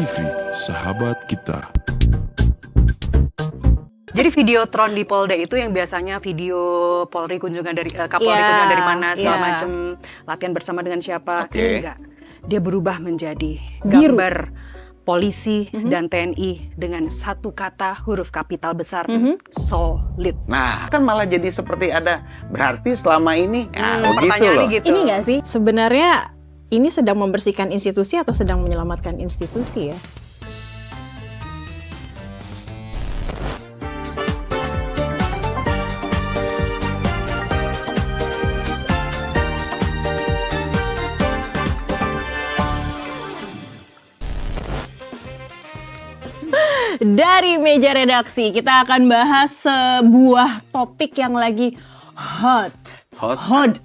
TV, sahabat kita. Jadi videotron di Polda itu yang biasanya video Polri kunjungan dari Kapolri kunjungan dari mana segala macam, latihan bersama dengan siapa. Ini enggak. Dia berubah menjadi gambar polisi dan TNI dengan satu kata huruf kapital besar, solid. Nah, kan malah jadi seperti ada berarti selama ini begitu pertanyaannya loh. gitu. Ini nggak sih sebenarnya ini sedang membersihkan institusi atau sedang menyelamatkan institusi ya? Dari meja redaksi kita akan bahas sebuah topik yang lagi hot.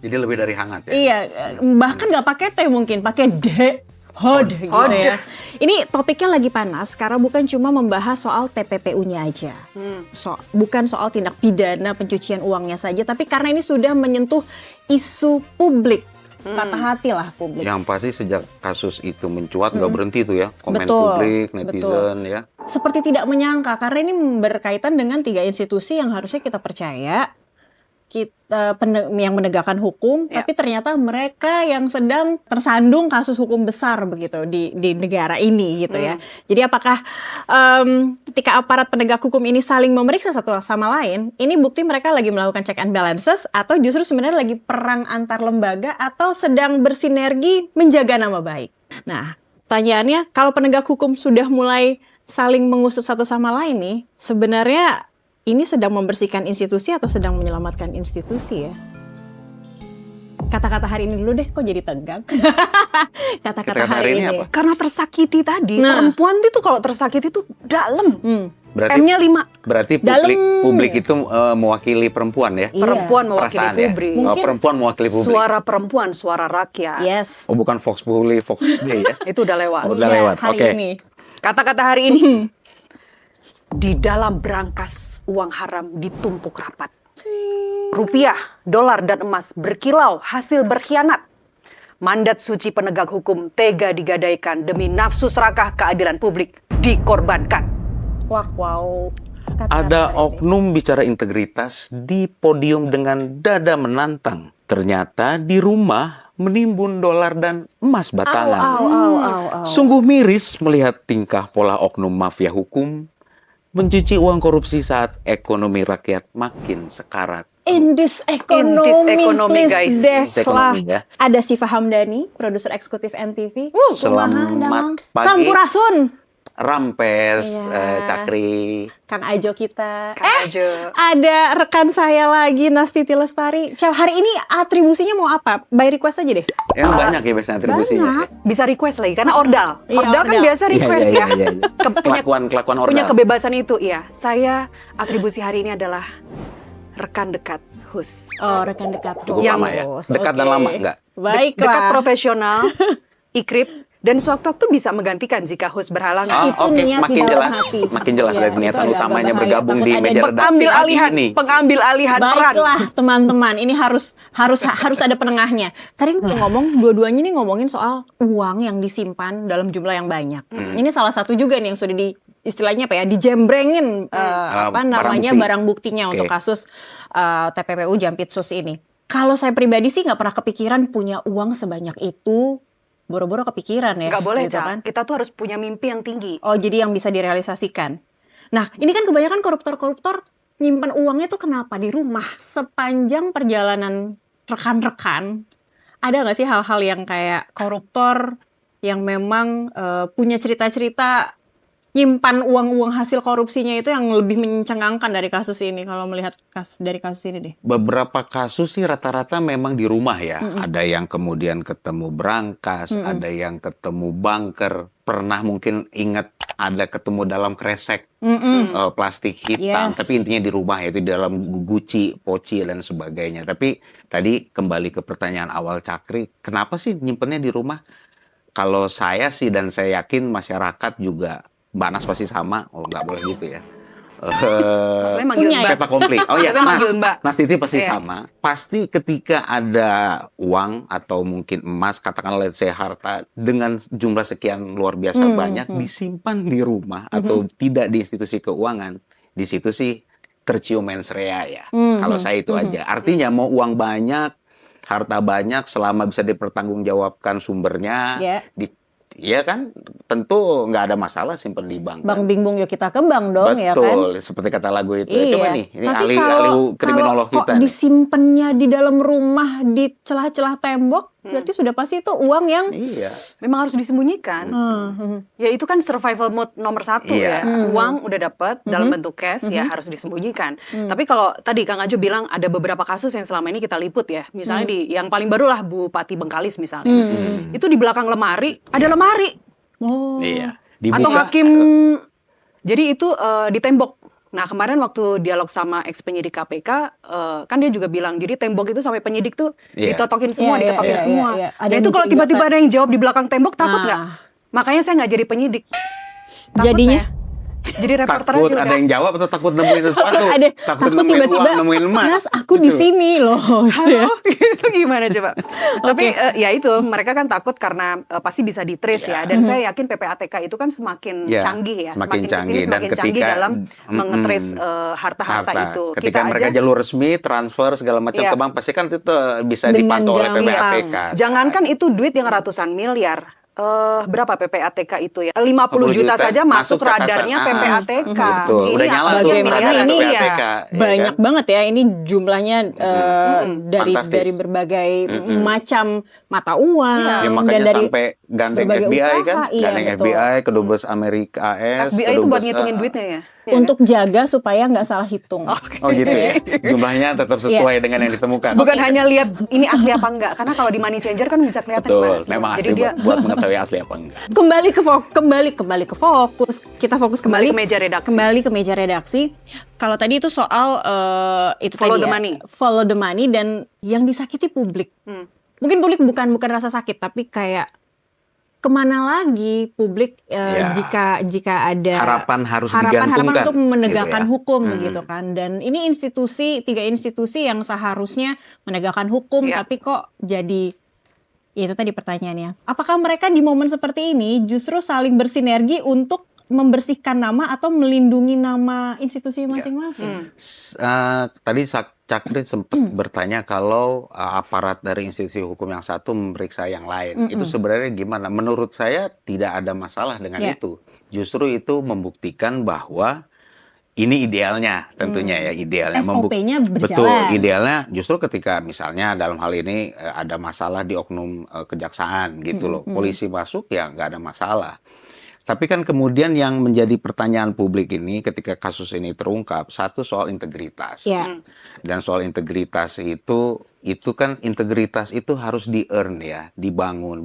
Jadi lebih dari hangat ya. Iya, bahkan nggak pakai T mungkin, pakai D. Hot gitu ya. Ini topiknya lagi panas karena bukan cuma membahas soal TPPU-nya aja. Bukan soal tindak pidana pencucian uangnya saja, tapi karena ini sudah menyentuh isu publik. Patah hati lah publik. Yang pasti sejak kasus itu mencuat nggak berhenti tuh ya. Komen publik, netizen ya. Seperti tidak menyangka karena ini berkaitan dengan 3 institusi yang harusnya kita percaya. Yang menegakkan hukum, tapi ternyata mereka yang sedang tersandung kasus hukum besar begitu di negara ini gitu ya. Jadi apakah ketika aparat penegak hukum ini saling memeriksa satu sama lain, ini bukti mereka lagi melakukan check and balances atau justru sebenarnya lagi perang antar lembaga atau sedang bersinergi menjaga nama baik. Nah, pertanyaannya kalau penegak hukum sudah mulai saling mengusut satu sama lain nih, sebenarnya ini sedang membersihkan institusi atau sedang menyelamatkan institusi ya? Kata-kata hari ini dulu deh, kok jadi tegang? Kata-kata hari ini. apa? Karena tersakiti tadi, perempuan itu kalau tersakiti itu dalam. Berarti M-nya 5. Berarti publik itu mewakili perempuan ya. Perempuan mewakili Perasaan ya. publik. Perempuan mewakili publik. Suara perempuan, suara rakyat. Yes. Oh, bukan Vox Populi, Vox Day ya. Itu udah lewat. Udah lewat. Hari Oke. ini. Kata-kata hari ini. Di dalam berangkas uang haram ditumpuk rapat. Rupiah, dolar, dan emas berkilau hasil berkhianat. Mandat suci penegak hukum tega digadaikan demi nafsu serakah keadilan publik dikorbankan. Wow. Ada oknum bicara integritas di podium dengan dada menantang. Ternyata di rumah menimbun dolar dan emas batangan. Sungguh miris melihat tingkah pola oknum mafia hukum mencuci uang korupsi saat ekonomi rakyat makin sekarat. Indis ekonomi, guys. Ekonomi ya. Ada Siva Hamdani, produser eksekutif MTV. Selamat pagi. Sampurasun. Rampes, Iya. Cakri. Kang Ajo kita. Kang Ajo. Ada rekan saya lagi, Nastiti Lestari. Hari ini atribusinya mau apa? By request aja deh. Yang banyak ya biasanya atribusinya. Ya. Bisa request lagi karena ordal. Iya, Ordal kan ordal. biasa request Iya. ya. Kelakuan ordal. Punya kebebasan itu, iya. Saya atribusi hari ini adalah rekan dekat HUS. Oh, rekan dekat. Cukup lama ya? Dekat dan lama enggak? Baiklah. Dekat profesional, ikrip, dan sewaktu-waktu bisa menggantikan jika HUS berhalangan. Itu Oke, niat makin di dalam jelas. hati. Makin jelas Iya, dari itu niatan agak utamanya bahaya. bergabung Takut di ada meja redaksi hari ini. Pengambil alihan peran. Baiklah teman-teman, ini harus ada penengahnya. Tadi ngomong dua-duanya nih ngomongin soal uang yang disimpan dalam jumlah yang banyak. Ini salah satu juga nih yang sudah istilahnya apa ya, dijembrengin barang buktinya untuk kasus TPPU Jampitsus ini. Kalau saya pribadi sih nggak pernah kepikiran punya uang sebanyak itu. Boro-boro kepikiran ya. Nggak boleh, gitu Cak. kan? Kita tuh harus punya mimpi yang tinggi. Oh, jadi yang bisa direalisasikan. Nah, ini kan kebanyakan koruptor-koruptor nyimpan uangnya tuh kenapa di rumah? Sepanjang perjalanan rekan-rekan, ada nggak sih hal-hal yang kayak koruptor yang memang punya cerita-cerita nyimpan uang-uang hasil korupsinya itu yang lebih mencengangkan dari kasus ini kalau melihat dari kasus ini deh? Beberapa kasus sih rata-rata memang di rumah ya. Ada yang kemudian ketemu berangkas, ada yang ketemu bunker. Pernah mungkin ingat ada ketemu dalam kresek plastik hitam. Yes. Tapi intinya di rumah, yaitu di dalam guci, poci, dan sebagainya. Tapi tadi kembali ke pertanyaan awal Cakri, kenapa sih nyimpennya di rumah? Kalau saya sih, dan saya yakin masyarakat juga, Mbak Nas pasti sama, nggak boleh gitu ya. Maksudnya manggil punya Mbak. Peta komplit. Oh ya, Maksudnya manggil Mbak. Mas Titi pasti Iya. sama. Pasti ketika ada uang atau mungkin emas, katakanlah let's say harta dengan jumlah sekian luar biasa banyak disimpan di rumah atau tidak di institusi keuangan, di situ sih tercium mens rea ya. Kalau saya itu aja. Artinya mau uang banyak, harta banyak, selama bisa dipertanggungjawabkan sumbernya, Ya. ya kan, tentu nggak ada masalah simpen di bank. Bang kan. bingung yuk kita ke bank dong, ya kan? Betul, seperti kata lagu itu. Coba nih, ini Tapi ahli kriminolog kalau kita. kok nih. disimpannya di dalam rumah di celah-celah tembok, berarti sudah pasti itu uang yang Iya. Memang harus disembunyikan. Ya itu kan survival mode nomor 1 Iya. ya. Uang udah dapet dalam bentuk cash ya harus disembunyikan. Tapi kalau tadi Kang Ajo bilang ada beberapa kasus yang selama ini kita liput ya. Misalnya di yang paling baru lah Bupati Bengkalis misalnya. Itu di belakang lemari ada lemari. Oh. Iya. Atau Dibuka. hakim. Jadi itu di tembok. Nah kemarin waktu dialog sama ex penyidik KPK, kan dia juga bilang, jadi tembok itu sampai penyidik tuh Iya. ditotokin semua, Iya, diketokin iya, semua. iya. Ada Nah yang itu kalau mencurigakan. tiba-tiba ada yang jawab di belakang tembok, takut nggak? Ah. Makanya saya nggak jadi penyidik. Takut Jadinya? saya. Jadi reporter Takut aja ada yang jawab atau takut nemuin sesuatu? Takut nemuin tiba-tiba, uang, nemuin emas. Mas, aku di Gitu. sini loh. Halo, itu gimana coba? Tapi ya itu mereka kan takut karena pasti bisa di-trace ya. Dan saya yakin PPATK itu kan semakin Ya, canggih ya. semakin kesini canggih. Dan semakin canggih ketika- dalam mengetrace harta-harta itu. Ketika mereka aja jalur resmi, transfer segala macam Iya. ke bank, pasti kan itu bisa Dengan dipantau oleh gampang. PPATK. Jangankan itu duit yang ratusan miliar. Berapa PPATK itu ya? 50 juta saja masuk catatan. radarnya PPATK. Betul. Ini Udah nyala apalagi tuh bagaimana radar ini PPATK. ya. ya Banyak kan? banget ya ini jumlahnya Fantastis. dari berbagai macam mata uang Ya, dan makanya dari sampai gandeng berbagai FBI usaha, kan, iya, gandeng betul. FBI, kedubes Amerika AS, FBI itu buat ngitungin duitnya ya? untuk jaga supaya nggak salah hitung. Oh gitu ya, jumlahnya tetap sesuai dengan yang ditemukan. Bukan hanya lihat ini asli apa enggak, karena kalau di money changer kan bisa kelihatan Betul, mana sih. memang Jadi asli dia buat mengetahui asli apa enggak. Kembali ke fokus. Kita fokus kembali Kembali ke meja redaksi. Kembali ke meja redaksi. Kalau tadi itu soal itu Follow tadi the ya, money. follow the money dan yang disakiti publik. Mungkin publik bukan rasa sakit tapi kayak kemana lagi publik Ya. jika ada Harapan harus harapan digantungkan, untuk menegakkan gitu ya. hukum begitu kan. Dan ini tiga institusi yang seharusnya menegakkan hukum Ya. tapi kok jadi ya itu tadi pertanyaannya. Apakah mereka di momen seperti ini justru saling bersinergi untuk membersihkan nama atau melindungi nama institusi masing-masing? Tadi Cakri sempat bertanya kalau aparat dari institusi hukum yang satu memeriksa yang lain. Itu sebenarnya gimana? Menurut saya tidak ada masalah dengan Ya. itu. Justru itu membuktikan bahwa ini idealnya tentunya ya, idealnya. SOP-nya berjalan. Betul, idealnya justru ketika misalnya dalam hal ini ada masalah di oknum kejaksaan gitu loh. Polisi masuk ya nggak ada masalah. Tapi kan kemudian yang menjadi pertanyaan publik ini ketika kasus ini terungkap, satu soal integritas. Ya. Dan soal integritas itu kan integritas itu harus di-earn ya, dibangun.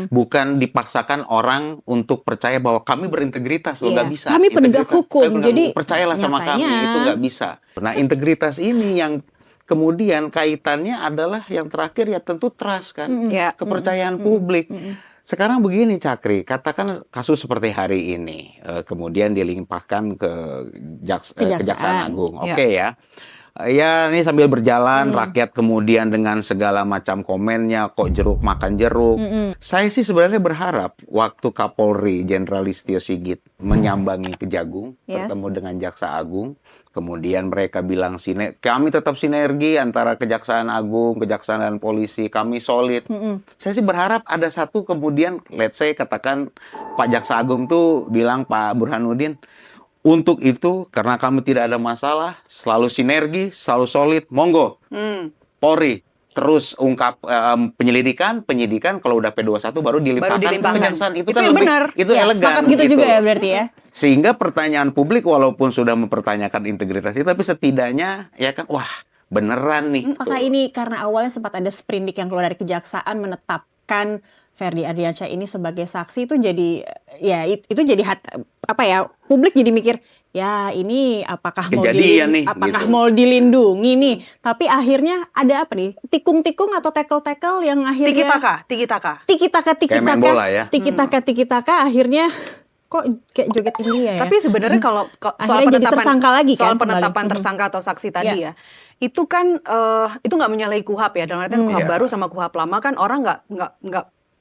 Bukan dipaksakan orang untuk percaya bahwa kami berintegritas, loh Iya. nggak bisa. Kami penegak Integritas- hukum, jadi percayalah sama kami, nyatanya- itu nggak bisa. Nah, integritas ini yang kemudian kaitannya adalah yang terakhir ya tentu trust kan, Ya. kepercayaan publik. Sekarang begini Cakri, katakan kasus seperti hari ini, kemudian dilimpahkan ke Kejaksaan Agung, Ya. oke ya. Ya ini sambil berjalan, rakyat kemudian dengan segala macam komennya, kok jeruk makan jeruk. Saya sih sebenarnya berharap waktu Kapolri Jenderal Listio Sigit menyambangi Kejagung, Yes. bertemu dengan Jaksa Agung, kemudian mereka bilang kami tetap sinergi antara Kejaksaan Agung, Kejaksaan dan polisi, kami solid. Saya sih berharap ada satu kemudian, let's say katakan Pak Jaksa Agung tuh bilang Pak Burhanuddin, untuk itu karena kami tidak ada masalah, selalu sinergi, selalu solid, monggo. Polri terus ungkap penyidikan, kalau udah P21 baru dilimpahkan ke dilimpahkan. Kejaksaan. Itu Itu kan yang lebih, benar. itu Ya, elegan sepakat gitu juga ya berarti ya. Sehingga pertanyaan publik walaupun sudah mempertanyakan integritas itu, tapi setidaknya ya kan, wah beneran nih. Apakah ini karena awalnya sempat ada sprindik yang keluar dari kejaksaan menetapkan Ferdy Ardiansyah ini sebagai saksi, itu jadi ya itu jadi publik jadi mikir ya ini apakah Kejadian nih, gitu. mau dilindungi nih, tapi akhirnya ada apa nih, tikung-tikung atau tackle-tackle yang akhirnya tiki-taka. tiki-taka Kayak main bola ya. tiki-taka akhirnya kok kayak joget India ya. Tapi sebenarnya kalau soal Akhirnya jadi penetapan tersangka lagi kan, soal kembali. penetapan tersangka atau saksi tadi ya, itu kan itu nggak menyalahi KUHP ya. Dalam artian KUHP baru sama KUHP lama kan orang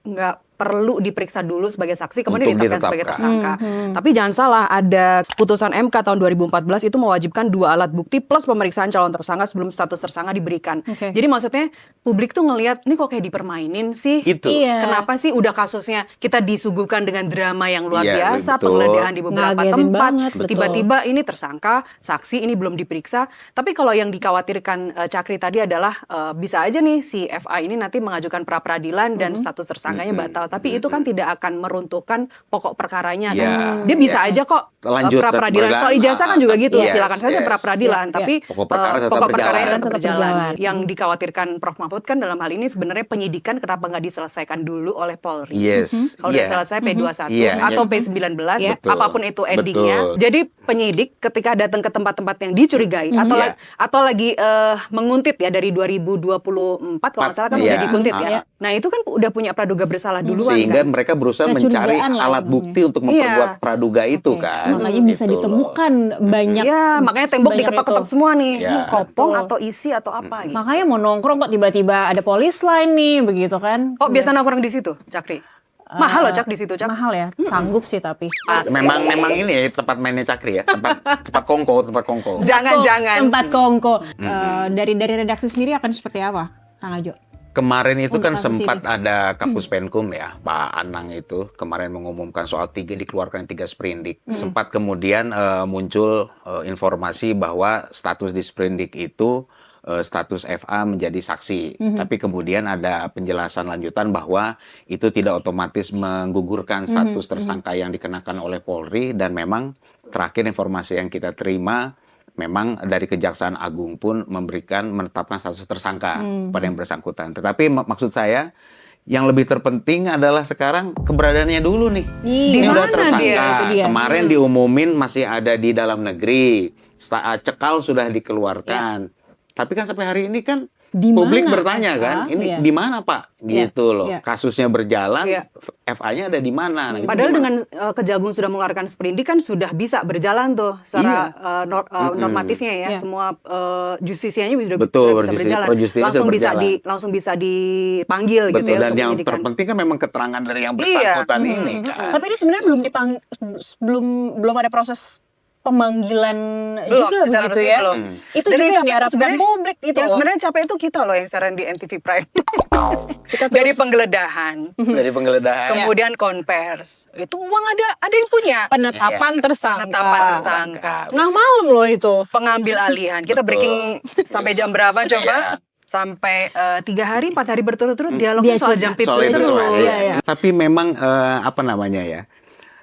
nggak perlu diperiksa dulu sebagai saksi kemudian Untuk ditetapkan sebagai ditetapkan. tersangka. Tapi jangan salah, ada putusan MK tahun 2014 itu mewajibkan 2 alat bukti plus pemeriksaan calon tersangka sebelum status tersangka diberikan. Oke. Jadi maksudnya publik tuh ngelihat ini kok kayak dipermainin sih. Itu. Iya. Kenapa sih udah kasusnya kita disuguhkan dengan drama yang luar Iya, biasa, betul. penggeledahan di beberapa Ngagetin tempat, banget, betul. tiba-tiba ini tersangka, saksi ini belum diperiksa. Tapi kalau yang dikhawatirkan Cakri tadi adalah bisa aja nih si FA ini nanti mengajukan pra peradilan dan status tersangkanya batal. Tapi itu kan tidak akan meruntuhkan pokok perkaranya kan. Iya, Dia bisa iya. aja kok Lanjut pra peradilan. ke Soal ijazah kan juga gitu, yes, silakan saja yes. pra peradilan. Iya, Tapi Pokok perkara tetap pokok perkaranya berjalan. tetap Tetap berjalan. berjalan. Yang dikhawatirkan Prof Mahfud kan dalam hal ini sebenarnya penyidikan kenapa nggak diselesaikan dulu oleh Polri. Yes. Kalau Iya. udah selesai P21 Iya, atau iya. P19, Betul. apapun itu endingnya. Betul. Jadi penyidik ketika datang ke tempat-tempat yang dicurigai Iya. atau lagi menguntit ya dari 2024 kalau nggak salah kan Iya. udah dikuntit ya. Iya. Nah itu kan udah punya praduga bersalah duluan Sehingga kan. mereka berusaha mencari Kecurigaan lah. alat bukti untuk memperkuat Iya. praduga itu kan. Makanya bisa Gitu loh. ditemukan banyak. Iya, makanya tembok sebanyak diketok-ketok itu. semua nih. Iya. Kopong Betul. atau isi atau apa gitu. Makanya mau nongkrong kok tiba-tiba ada polis line nih begitu kan. Kok biasa nongkrong di situ, Cakri? Mahal loh Cak di situ, Cak. Mahal ya, sanggup sih tapi. Memang ini ya tempat mainnya Cakri ya, tempat kongko. Jangan-jangan. Tempat kongko. Dari redaksi sendiri akan seperti apa, Kang Ajo? Kemarin itu kan Untuk kasus sempat ada Kapus Penkum ya, Pak Anang itu kemarin mengumumkan soal dikeluarkan 3 sprindik. Sempat kemudian muncul informasi bahwa status di sprindik itu status FA menjadi saksi. Tapi kemudian ada penjelasan lanjutan bahwa itu tidak otomatis menggugurkan status tersangka yang dikenakan oleh Polri, dan memang terakhir informasi yang kita terima memang dari Kejaksaan Agung pun menetapkan status tersangka pada yang bersangkutan. Tetapi maksud saya yang lebih terpenting adalah sekarang keberadaannya dulu nih. Di Ini udah mana tersangka. dia? Itu dia. Kemarin diumumin masih ada di dalam negeri. Cekal sudah dikeluarkan. Tapi kan sampai hari ini kan Di publik mana, bertanya FA? kan, ini Iya. di mana Pak? Gitu loh. Iya. Kasusnya berjalan, Iya. FA-nya ada di mana? Nah, itu Padahal gimana? dengan Kejagung sudah mengeluarkan sprindik kan sudah bisa berjalan tuh secara normatifnya ya. Iya. Semua justisianya sudah Betul, bisa berjalan. pro justisia Langsung sudah bisa berjalan. langsung bisa dipanggil gitu Betul, ya dan untuk yang penyidikan. terpenting kan memang keterangan dari yang bersangkutan ini kan. Tapi ini sebenarnya belum ada proses pemanggilan Belum, juga secara begitu resmi ya. belum. Itu Dan juga yang yang capek diharapkan sebenarnya- publik itu. Yang sebenarnya capek itu kita loh yang siaran di NTV Prime. Kita Dari terus penggeledahan, Dari penggeledahan. kemudian konvers. Itu uang ada yang punya. penetapan tersangka. Penetapan tersangka. Tengah malam loh itu. Pengambil alihan. Kita Betul. breaking sampai jam berapa coba? Iya. Sampai 3 hari, 4 hari berturut-turut dialog Dia soal cerita. jam Soal itu terus. semua, Iya, iya. Tapi memang apa namanya ya,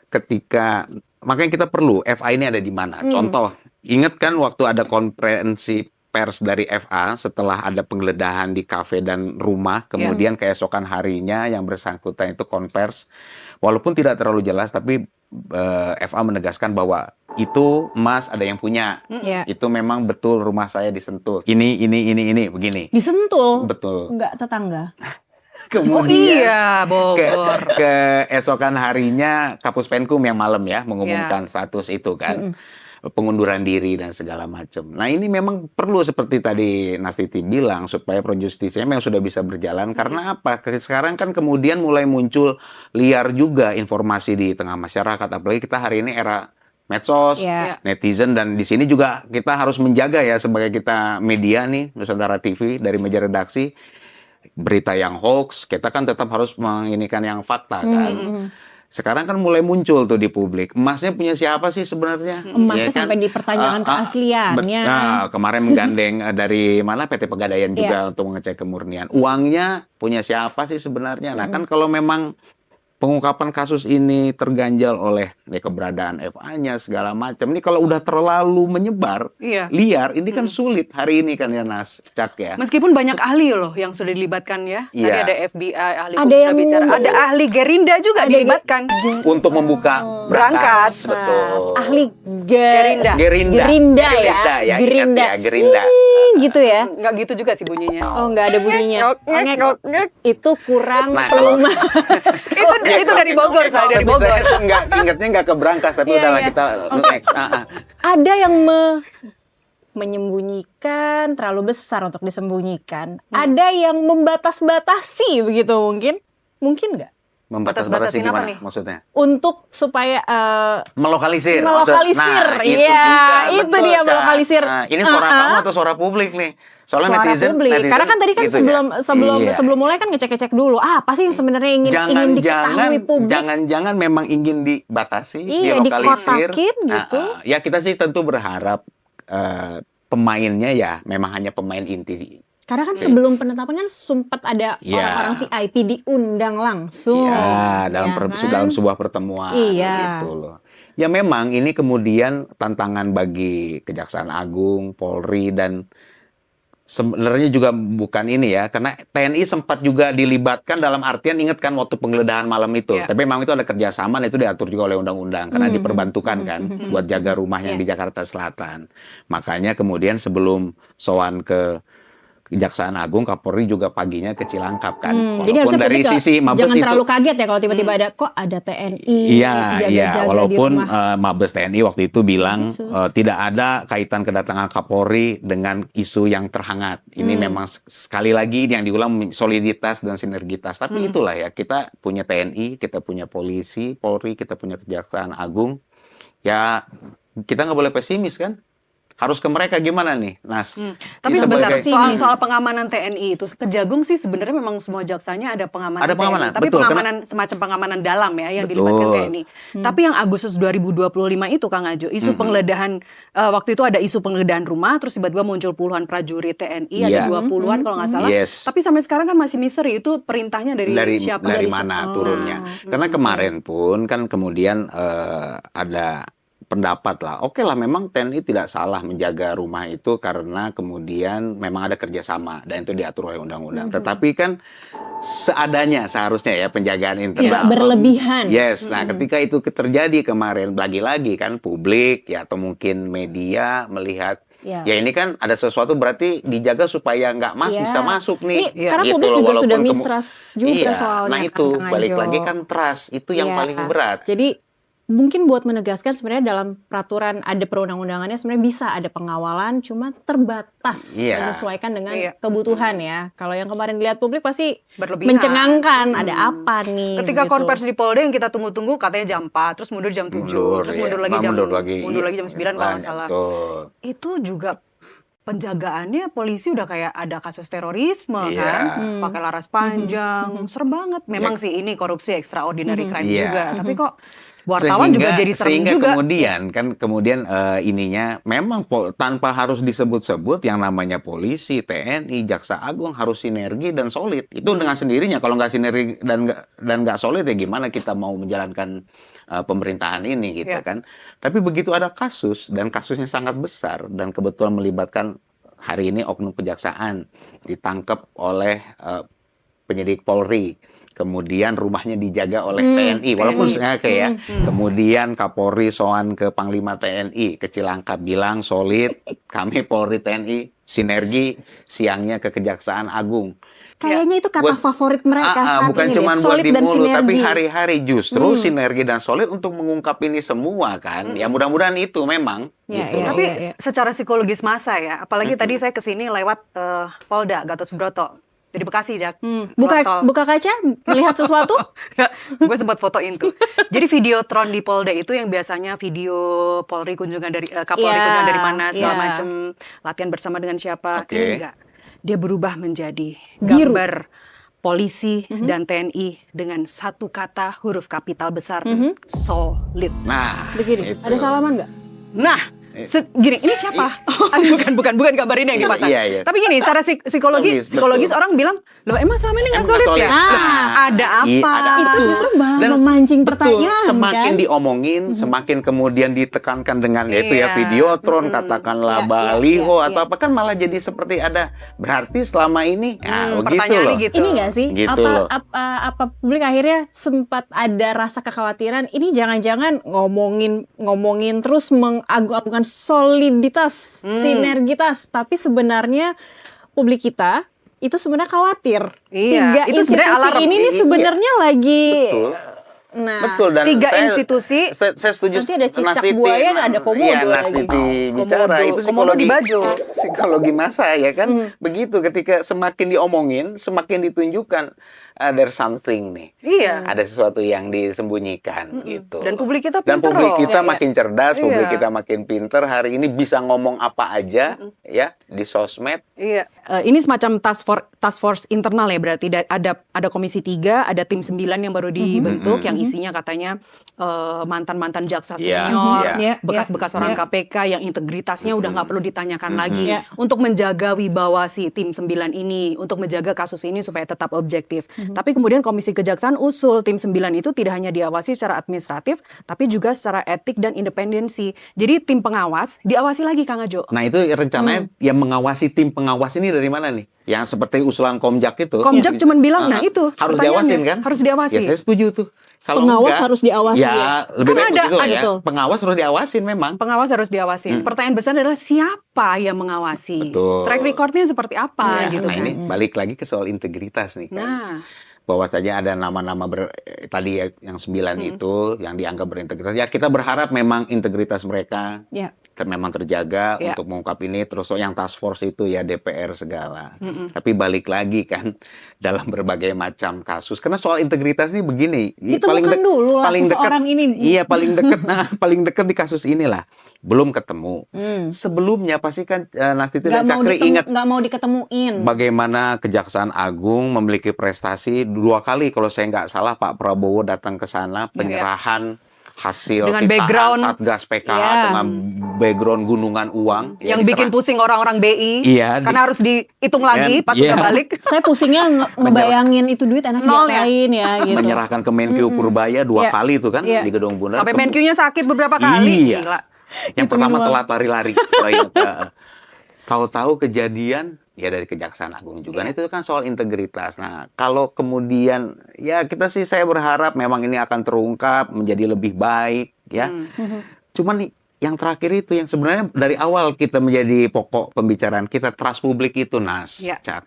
ketika makanya kita perlu FA ini ada di mana. Contoh, ingat kan waktu ada konferensi pers dari FA setelah ada penggeledahan di kafe dan rumah, kemudian keesokan harinya yang bersangkutan itu konvers, walaupun tidak terlalu jelas, tapi FA menegaskan bahwa itu emas ada yang punya. Iya. Itu memang betul rumah saya disentuh. Ini begini. Disentul. Betul. Enggak tetangga. Oh Kemudian iya, Bogor. keesokan harinya Kapus Penkum yang malam ya mengumumkan status itu kan. Pengunduran diri dan segala macam. Nah, ini memang perlu seperti tadi Nastiti bilang supaya pro justisia memang sudah bisa berjalan. Karena apa? Sekarang kan kemudian mulai muncul liar juga informasi di tengah masyarakat. Apalagi kita hari ini era medsos, Iya. netizen, dan di sini juga kita harus menjaga ya sebagai kita media nih, Nusantara TV dari meja redaksi. Berita yang hoax, kita kan tetap harus menginikan yang fakta kan. Sekarang kan mulai muncul tuh di publik. Emasnya punya siapa sih sebenarnya? Emasnya Ya kan? sampai dipertanyakan keasliannya. Nah, kemarin menggandeng dari mana PT Pegadaian juga untuk mengecek kemurnian. Uangnya punya siapa sih sebenarnya? Nah, kan kalau memang pengungkapan kasus ini terganjal oleh keberadaan FA-nya segala macam. Ini kalau udah terlalu menyebar, Iya. liar, ini kan sulit hari ini kan ya Cak ya. Meskipun banyak ahli loh yang sudah dilibatkan ya. Tadi Iya. ada FBI, ahli Ada hukum yang bicara. Ada ahli Gerinda juga dilibatkan. Untuk membuka Berangkat. Betul. Ahli Gerinda. Gerinda ya. Gerinda. Gerinda. Gerinda. Gitu ya. Nggak gitu juga sih bunyinya. Oh, nggak ada bunyinya. Itu kurang Nah, pelumas. Itu dari Bogor, saya dari Bogor. Enggak, ingatnya nggak keberangkas, tapi Iya, udahlah iya. kita next. Ada yang menyembunyikan terlalu besar untuk disembunyikan. Ada yang membatas-batasi begitu mungkin nggak? Membatas-batasi Batas-batasin apa gimana nih? maksudnya? Untuk supaya melokalisir. melokalisir, itu iya, juga, itu betul, dia Kak. melokalisir. Nah, ini suara kamu atau suara publik nih? Soalnya suara netizen, publik. Karena kan tadi kan gitu ya. sebelum mulai kan ngecek-ngecek dulu. Apa sih yang sebenarnya ingin diketahui publik? Jangan-jangan memang ingin dibatasi, Iya, dilokalisir. dikotakin gitu. Ya kita sih tentu berharap pemainnya ya memang hanya pemain inti. Karena kan sebelum penetapan kan sempat ada Iya. orang-orang VIP diundang langsung. Ya, kan? dalam sebuah pertemuan Iya. gitu loh. Ya memang ini kemudian tantangan bagi Kejaksaan Agung, Polri, dan sebenarnya juga bukan ini ya, karena TNI sempat juga dilibatkan dalam artian ingat kan waktu penggeledahan malam itu. Iya. Tapi memang itu ada kerjasama dan itu diatur juga oleh undang-undang karena diperbantukan kan buat jaga rumahnya di Jakarta Selatan. Makanya kemudian sebelum sowan ke Kejaksaan Agung, Kapolri juga paginya ke Cilangkap kan. Jadi Walaupun harusnya dari publik sisi Mabes jangan itu terlalu kaget ya kalau tiba-tiba ada TNI Iya, jaga-jaga di walaupun rumah. Mabes TNI waktu itu bilang tidak ada kaitan kedatangan Kapolri dengan isu yang terhangat. Ini memang sekali lagi yang diulang soliditas dan sinergitas. Tapi itulah ya, kita punya TNI, kita punya polisi, Polri, kita punya Kejaksaan Agung. Ya, kita nggak boleh pesimis kan? Harus ke mereka gimana nih, Nas? Tapi Ini sebentar, sebagai- soal pengamanan TNI itu, Kejagung sih sebenarnya memang semua jaksanya ada pengamanan Ada pengamanan, TNI. Tapi betul, pengamanan semacam pengamanan dalam ya yang Betul. dilibatkan TNI. Tapi yang Agustus 2025 itu Kang Ajo, isu penggeledahan, waktu itu ada isu penggeledahan rumah, terus tiba-tiba muncul puluhan prajurit TNI, Iya. ada 20-an kalau nggak salah. Yes. Tapi sampai sekarang kan masih misteri, itu perintahnya dari siapa? Dari mana turunnya? Karena kemarin pun kan kemudian ada pendapat lah, oke lah memang TNI tidak salah menjaga rumah itu karena kemudian memang ada kerjasama dan itu diatur oleh undang-undang. Tetapi kan seadanya seharusnya ya penjagaan internal. Tidak berlebihan. Yes, nah ketika itu terjadi kemarin lagi-lagi kan publik ya atau mungkin media melihat Ya. ya ini kan ada sesuatu berarti dijaga supaya nggak Iya. bisa masuk nih. Karena Gitu publik loh, juga walaupun sudah mistrust juga Iya, soalnya. nah itu Kang balik Ajo. lagi kan trust itu yang Iya. paling berat. Jadi mungkin buat menegaskan sebenarnya dalam peraturan ada perundang-undangannya sebenarnya bisa ada pengawalan, cuma terbatas Iya. menyesuaikan dengan Iya. kebutuhan ya. Kalau yang kemarin dilihat publik pasti Berlebihan. mencengangkan, ada apa nih? Ketika gitu. konversi di Polda yang kita tunggu-tunggu katanya jam 4, terus mundur jam 7, terus iya. mundur lagi Nah, jam mundur lagi jam 9 kalau nggak salah. Betul. Itu juga penjagaannya polisi udah kayak ada kasus terorisme Iya. kan, pakai laras panjang, serem banget. Memang sih ini korupsi extraordinary crime Iya. juga, tapi kok wartawan juga jadi serem sehingga juga. kemudian ininya memang tanpa harus disebut-sebut yang namanya polisi, TNI, Jaksa Agung harus sinergi dan solid. Itu dengan sendirinya kalau nggak sinergi dan nggak solid ya gimana kita mau menjalankan pemerintahan ini gitu Iya. kan. Tapi begitu ada kasus dan kasusnya sangat besar dan kebetulan melibatkan hari ini oknum kejaksaan ditangkap oleh penyidik Polri. Kemudian rumahnya dijaga oleh TNI, walaupun kayak Kemudian Kapolri sowan ke Panglima TNI, ke Cilangkap bilang solid, kami Polri TNI sinergi, siangnya ke Kejaksaan Agung. Kayaknya itu kata Buat- favorit mereka saat bukan ini cuma deh, buat solid di dan mulut, sinergi. tapi hari-hari justru sinergi dan solid untuk mengungkap ini semua kan. Ya mudah-mudahan itu memang Ya, gitu. ya, Tapi ya. secara psikologis masa ya, apalagi tadi saya kesini lewat Polda Gatot Subroto. Jadi Bekasi, Jak. Buka kaca, melihat sesuatu? Gue sempat fotoin tuh. Jadi videotron di Polda itu yang biasanya video Polri kunjungan dari Kapolri Iya, kunjungan dari mana segala iya. macam, latihan bersama dengan siapa. Oke. Ini enggak. Dia berubah menjadi Biru. gambar polisi dan TNI dengan satu kata huruf kapital besar, solid. Nah, Begini, itu. ada salaman nggak? Nah, gini, ini siapa? bukan gambar ini yang dipasang. Iya, iya. Tapi gini, secara psikologis Betul. orang bilang, loh emang selama ini nggak Emang solid nggak ya? solid. Nah, Nah, ada apa? iya, ada Itu apa? justru malah Dan memancing betul, pertanyaan semakin kan? diomongin, semakin kemudian ditekankan dengan yaitu ya Iya. videotron, katakanlah Iya, baliho iya, atau apa kan malah jadi seperti ada berarti selama ini, nah begitu pertanyaannya loh. gitu. Ini nggak sih? Gitu loh. Apa publik akhirnya sempat ada rasa kekhawatiran ini jangan-jangan ngomongin terus mengagung-agungkan soliditas, sinergitas, tapi sebenarnya publik kita itu sebenarnya khawatir. Iya, Tiga itu sebenarnya institusi alarm. ini nih Iya, sebenarnya lagi Betul. Nah, Betul, dan 3 saya, institusi. saya setuju. Nanti ada cicak Nastiti, buaya, ada komodo iya, lagi. Nastiti bicara Komodo. itu Komodo di psikologi, Bajo. psikologi massa ya kan. Begitu, ketika semakin diomongin, semakin ditunjukkan there's something nih. Iya. Ada sesuatu yang disembunyikan gitu. Dan publik kita Dan pinter publik loh. kita Iya, makin cerdas, publik Iya. kita makin pinter. Hari ini bisa ngomong apa aja ya di sosmed. Iya. Ini semacam task force internal ya, berarti ada komisi 3, ada tim 9 yang baru dibentuk yang isinya katanya mantan-mantan jaksa Iya, senior, iya. bekas-bekas orang KPK yang integritasnya udah nggak perlu ditanyakan lagi Iya. untuk menjaga wibawa si tim 9 ini, untuk menjaga kasus ini supaya tetap objektif. Tapi kemudian Komisi Kejaksaan usul tim 9 itu tidak hanya diawasi secara administratif, tapi juga secara etik dan independensi. Jadi tim pengawas diawasi lagi, Kang Ajo. Nah itu rencananya yang mengawasi tim pengawas ini dari mana nih? Yang seperti usulan Komjak itu. Komjak cuman bilang, nah itu harus pertanyaannya. diawasin kan? Harus diawasi. Ya saya setuju tuh. Kalau Pengawas enggak, harus diawasi ya. ya? Lebih Kan baik ada, begitu lah ya. gitu. Pengawas harus diawasin memang. Pengawas harus diawasin. Pertanyaan besar adalah siapa yang mengawasi? Betul. Track recordnya seperti apa Ya, gitu nah kan? ini balik lagi ke soal integritas nih kan. Nah, Bahwa saja ada nama-nama tadi ya, yang 9 itu yang dianggap berintegritas. Ya kita berharap memang integritas mereka Ya. memang terjaga Ya. untuk mengungkap ini. Terus yang task force itu ya DPR segala. Tapi balik lagi kan dalam berbagai macam kasus. Karena soal integritas ini begini. Ditemukan dulu lah seseorang ini. Iya paling dekat, paling dekat di kasus inilah. Belum ketemu. Sebelumnya pasti kan Nastiti dan Cakri ingat nggak mau diketemuin. bagaimana Kejaksaan Agung memiliki prestasi 2 kali kalau saya nggak salah Pak Prabowo datang ke sana penyerahan hasil Dengan sitaan background. Satgas PKH Ya. dengan background gunungan uang yang bikin pusing orang-orang BI, Iya, karena harus dihitung lagi pas Iya. udah balik. Saya pusingnya ngebayangin itu duit enak Nol ya? diapain ya gitu. menyerahkan ke Menkyu Purbaya 2 Iya. kali itu kan Iya. di Gedung Bundar. Sampai Menkyu-nya sakit beberapa kali. Iya. Gila. Yang Hitungin pertama uang. telat lari-lari. Kalau ingat, tahu-tahu kejadian ya dari Kejaksaan Agung juga. Nah, itu kan soal integritas. Nah, kalau kemudian ya kita sih saya berharap memang ini akan terungkap menjadi lebih baik ya. Cuman nih yang terakhir itu yang sebenarnya dari awal kita menjadi pokok pembicaraan kita trust publik itu Ya. Cak.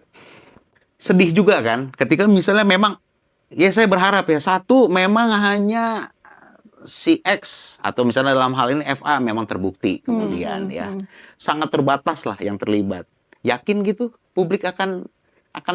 Sedih juga kan ketika misalnya memang ya saya berharap ya satu memang hanya si X atau misalnya dalam hal ini FA memang terbukti kemudian ya sangat terbatas lah yang terlibat. Yakin gitu publik akan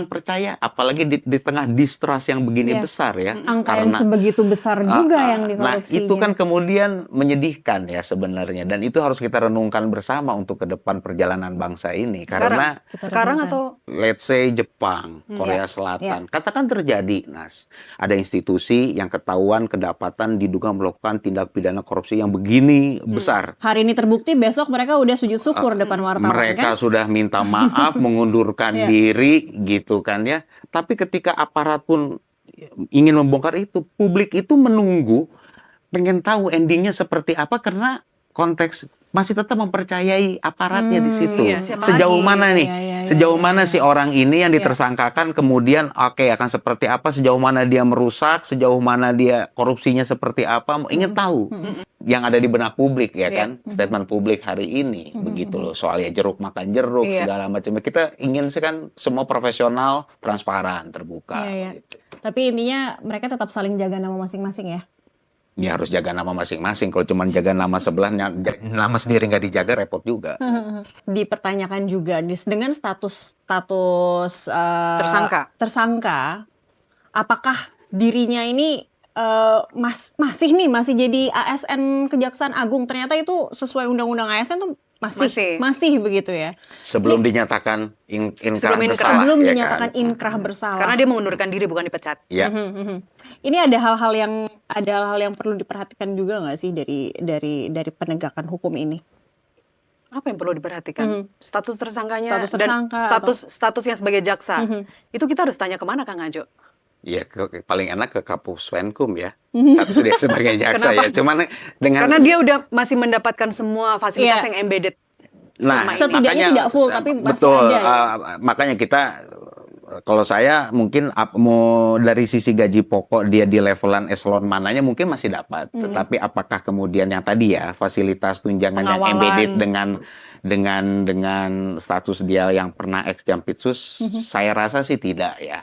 percaya apalagi di tengah distrust yang begini Iya. besar ya. Angka yang sebegitu besar juga yang Nah, dikorupsinya. itu kan kemudian menyedihkan ya sebenarnya dan itu harus kita renungkan bersama untuk ke depan perjalanan bangsa ini karena Sekarang atau let's say Jepang, Korea Selatan, katakan terjadi, Nas, ada institusi yang ketahuan kedapatan diduga melakukan tindak pidana korupsi yang begini besar. Hari ini terbukti, besok mereka udah sujud syukur depan wartawan Mereka kan? sudah minta maaf, mengundurkan diri, gitu kan ya. Tapi ketika aparat pun ingin membongkar itu, publik itu menunggu, pengen tahu endingnya seperti apa karena konteks masih tetap mempercayai aparatnya di situ. Iya, siapa Sejauh lagi? mana nih? Iya, Sejauh mana si orang ini yang ditersangkakan kemudian oke akan seperti apa? Sejauh mana dia merusak? Sejauh mana dia korupsinya seperti apa? Ingin tahu. Yang ada di benak publik ya kan? Statement publik hari ini begitu loh. Soalnya jeruk makan jeruk Iya. segala macam. Kita ingin sih kan semua profesional, transparan, terbuka. Iya, iya. Gitu. Tapi intinya mereka tetap saling jaga nama masing-masing ya. Ya harus jaga nama masing-masing. Kalau cuma jaga nama sebelahnya, nama sendiri nggak dijaga repot juga. Dipertanyakan juga dengan status tersangka, apakah dirinya ini masih jadi ASN Kejaksaan Agung? Ternyata itu sesuai undang-undang ASN tuh masih begitu ya. Sebelum dinyatakan inkrah Sebelum inkrah. bersalah. Sebelum ya dinyatakan kan? inkrah bersalah. karena dia mengundurkan diri bukan dipecat. Ya. Ini ada hal-hal yang perlu diperhatikan juga nggak sih dari penegakan hukum ini? Apa yang perlu diperhatikan? Status tersangkanya Status tersangka dan statusnya sebagai jaksa. Itu kita harus tanya kemana, Kang Ajo? Ya paling enak ke Kapuspenkum ya. Status dia sebagai jaksa ya. Cuman dengan Karena dia udah masih mendapatkan semua fasilitas Iya. yang embedded. nah, setidaknya tidak full, tapi masih betul, ada ya. makanya kita kalau saya mungkin mau dari sisi gaji pokok dia di levelan eselon mananya mungkin masih dapat. Tetapi apakah kemudian yang tadi ya fasilitas tunjangan yang Pengawalan. embedded dengan status dia yang pernah ex Jampitsus, saya rasa sih tidak ya.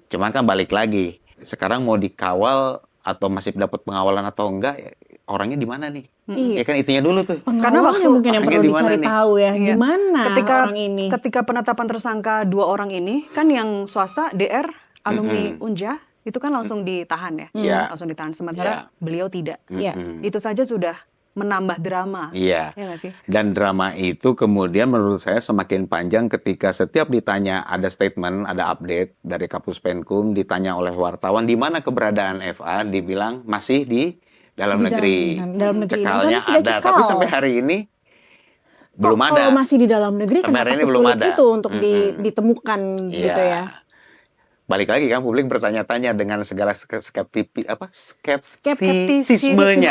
Cuman kan balik lagi, sekarang mau dikawal atau masih dapat pengawalan atau enggak, ya, orangnya di mana nih? Iya. Ya kan itunya dulu tuh. Karena Pengawalnya waktu- mungkin yang orangnya perlu di mana dicari nih? tahu ya, Iya. gimana orang ini. Ketika penetapan tersangka 2 orang ini, kan yang swasta DR alumni Unja itu kan langsung ditahan ya, Iya. langsung ditahan. Sementara beliau tidak. Iya. Itu saja sudah menambah drama. Iya. Ya nggak sih? Dan drama itu kemudian menurut saya semakin panjang ketika setiap ditanya ada statement, ada update dari Kapus Penkum, ditanya oleh wartawan di mana keberadaan FA, dibilang masih di dalam Di negeri. dalam negeri. Cekalnya Kan sudah ada, cekal. tapi sampai hari ini belum ada. Kalau masih di dalam negeri, Sampai hari kenapa ini belum sesulit ada. itu untuk ditemukan Iya. gitu ya? Balik lagi kan publik bertanya-tanya dengan segala skeptisismenya.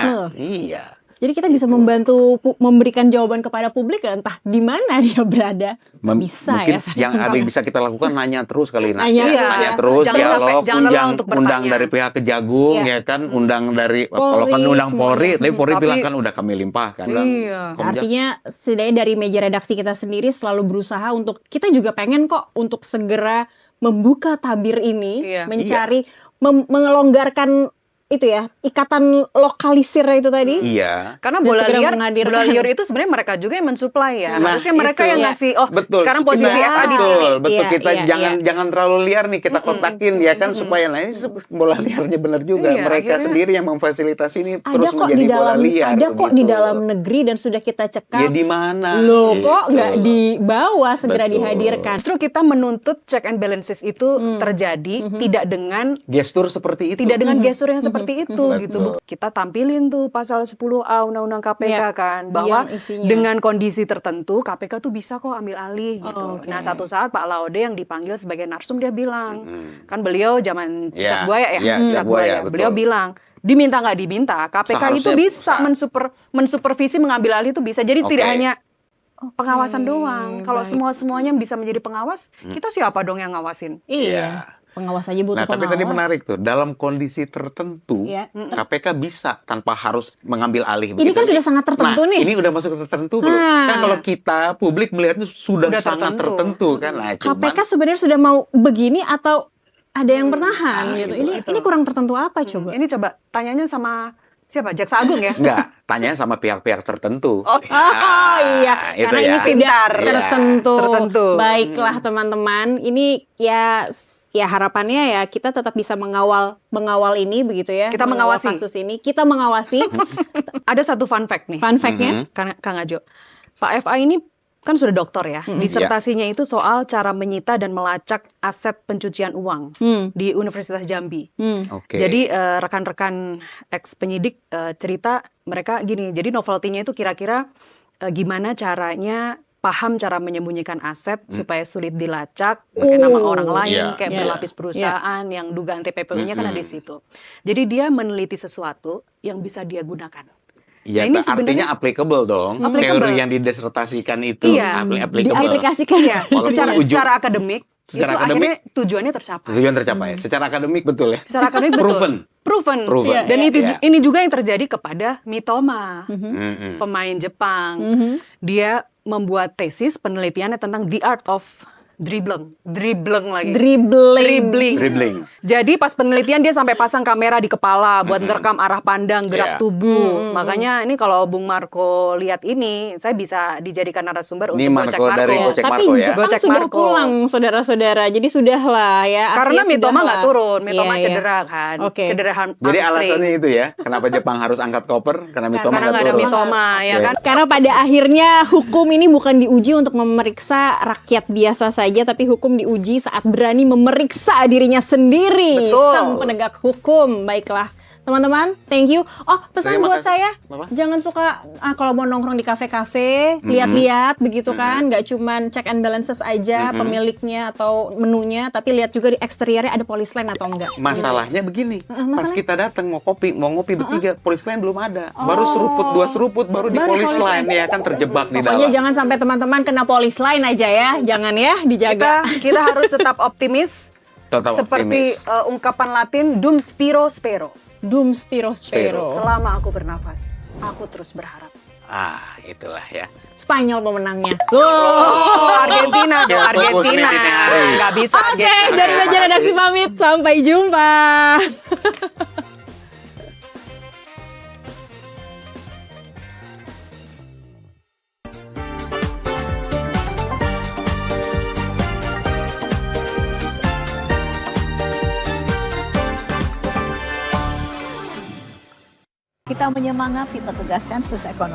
Skeptisisme. Iya. Jadi kita bisa membantu memberikan jawaban kepada publik, entah di mana dia berada. Bisa Mungkin ya. saya yang ada anggap. bisa kita lakukan nanya terus kali Nas, Nanya, ya. iya. Nanya terus, Jangan dialog, capek, jangan lelah undang, untuk undang bertanya. dari pihak Kejagung, Iya. ya kan, undang dari kalau kan Polri, undang Polri, tapi Polri Tapi- bilang kan udah kami limpahkan. Bilang, Iya. Komjak, Artinya setidaknya dari meja redaksi kita sendiri selalu berusaha untuk, kita juga pengen kok untuk segera membuka tabir ini, Iya. mencari, mengelonggarkan itu ya, ikatan lokalisir itu tadi. iya. Karena Dan bola segera liar, menghadirkan. bola liar itu sebenarnya mereka juga yang mensuplai ya. Nah, Harusnya mereka itu. yang Iya. ngasih, oh Betul. sekarang posisi Kita- FA di betul, sini. betul. Iya, Kita iya, jangan terlalu liar nih, kita kontakin ya kan supaya nah ini bola liarnya benar juga. Iya, Mereka akhirnya- sendiri yang memfasilitasi ini Ada terus kok menjadi di bola dalam, liar. ada kok di begitu. dalam negeri dan sudah kita cekal. Ya di mana? Loh kok Gitu. nggak dibawa segera Betul. dihadirkan. Justru kita menuntut check and balances itu terjadi tidak dengan Gestur seperti itu. tidak dengan gestur yang seperti itu gitu. Betul. Kita tampilin tuh pasal 10A Undang-Undang KPK Iya. kan bahwa Yang isinya. dengan kondisi tertentu KPK tuh bisa kok ambil alih gitu. Oh, oke. Nah, satu saat Pak Laude yang dipanggil sebagai narsum dia bilang, kan beliau zaman Iya, cicak buaya ya, iya, cicak buaya, betul. Beliau bilang diminta nggak diminta, KPK itu Seharusnya bisa bisa. mensupervisi mengambil alih itu bisa. Jadi Oke. tidak hanya pengawasan doang. Kalau baik. semuanya bisa menjadi pengawas, kita siapa dong yang ngawasin? Iya. Pengawas aja butuh Nah, tapi pengawas. tadi menarik tuh, dalam kondisi tertentu, Iya. KPK bisa tanpa harus mengambil alih. Ini begitu. kan sudah sangat tertentu Nah, nih. ini udah masuk ke tertentu belum? Nah. Kan kalau kita, publik melihatnya sudah Udah sangat tertentu kan. Nah, cuman, KPK sebenarnya sudah mau begini atau ada yang bertahan gitu. itu. Ini kurang tertentu apa coba? Ini coba tanyanya sama siapa? Jaksa Agung ya? enggak, tanya sama pihak-pihak tertentu. Oh, Oh iya, itu karena ya. ini sudah Pintar. tertentu. Tertentu. Baiklah teman-teman, ini ya harapannya ya kita tetap bisa mengawal ini begitu ya. Kita Mengawal mengawasi. kasus ini, kita mengawasi. Ada satu fun fact nih. Fun fact-nya, Kang Ajo. Pak FA ini kan sudah doktor ya. Disertasinya itu soal cara menyita dan melacak aset pencucian uang di Universitas Jambi. Oke. Jadi rekan-rekan ex penyidik cerita mereka gini. Jadi novelty-nya itu kira-kira gimana caranya paham cara menyembunyikan aset supaya sulit dilacak pakai nama orang lain Iya, kayak iya. berlapis perusahaan yang dugaan TPPU-nya kan ada di situ. Jadi dia meneliti sesuatu yang bisa dia gunakan. Ya, Nah, ini artinya sebenarnya- applicable dong. Applicable. Teori yang didesertasikan itu Iya. applicable. diaplikasikan. Iya, Walaupun secara akademik secara itu akademik, akhirnya tujuannya tercapai. Tujuan tercapai. Secara akademik betul ya. Secara akademik betul. Proven. Proven. Iya, dan Iya, itu iya. ini juga yang terjadi kepada Mitoma, Mm-mm. pemain Jepang. Dia membuat tesis penelitiannya tentang the art of dribbling lagi. Dribbling. Jadi pas penelitian dia sampai pasang kamera di kepala buat ngerekam arah pandang, gerak Iya. tubuh. Makanya ini kalau Bung Marco lihat ini, saya bisa dijadikan narasumber Ini untuk gocek Marco Marco. dari Gocek Tapi Marco ya. Jepang Gocek sudah Marco. pulang saudara-saudara. Jadi sudahlah ya. Karena Asia Mitoma sudahlah. nggak turun, Mitoma Iya, iya. cedera kan, Oke. cedera Jadi hamstring. alasannya itu ya, kenapa Jepang harus angkat koper? Karena Mitoma Karena nggak nggak ada turun. Mitoma, ya Oke. kan? Karena pada akhirnya hukum ini bukan diuji untuk memeriksa rakyat biasa saja, tapi hukum diuji saat berani memeriksa dirinya sendiri. Betul. Sang penegak hukum. Baiklah. Teman-teman, thank you. Oh, pesan Terima buat kasih. saya, Apa? jangan suka kalau mau nongkrong di kafe-kafe, lihat-lihat begitu kan, nggak cuman check and balances aja pemiliknya atau menunya, tapi lihat juga di eksteriornya ada polis lain atau enggak. Masalahnya begini, pas kita datang mau ngopi bertiga, polis lain belum ada. Baru dua seruput baru di Baru polis polis lain ya kan terjebak di Pokoknya dalam. jangan sampai teman-teman kena polis lain aja ya, jangan ya, dijaga. Kita harus tetap optimis. Tetap Seperti optimis. ungkapan Latin dum spiro spero. Dum spiro spero. Selama aku bernafas, aku terus berharap. Itulah ya. Spanyol pemenangnya. Oh, Argentina dong, Ya, fokus Argentina. nih, hari. Nggak bisa. Oke, Argentina. dari meja redaksi pamit. Sampai jumpa. yang menyemangati petugas sensus ekonomi.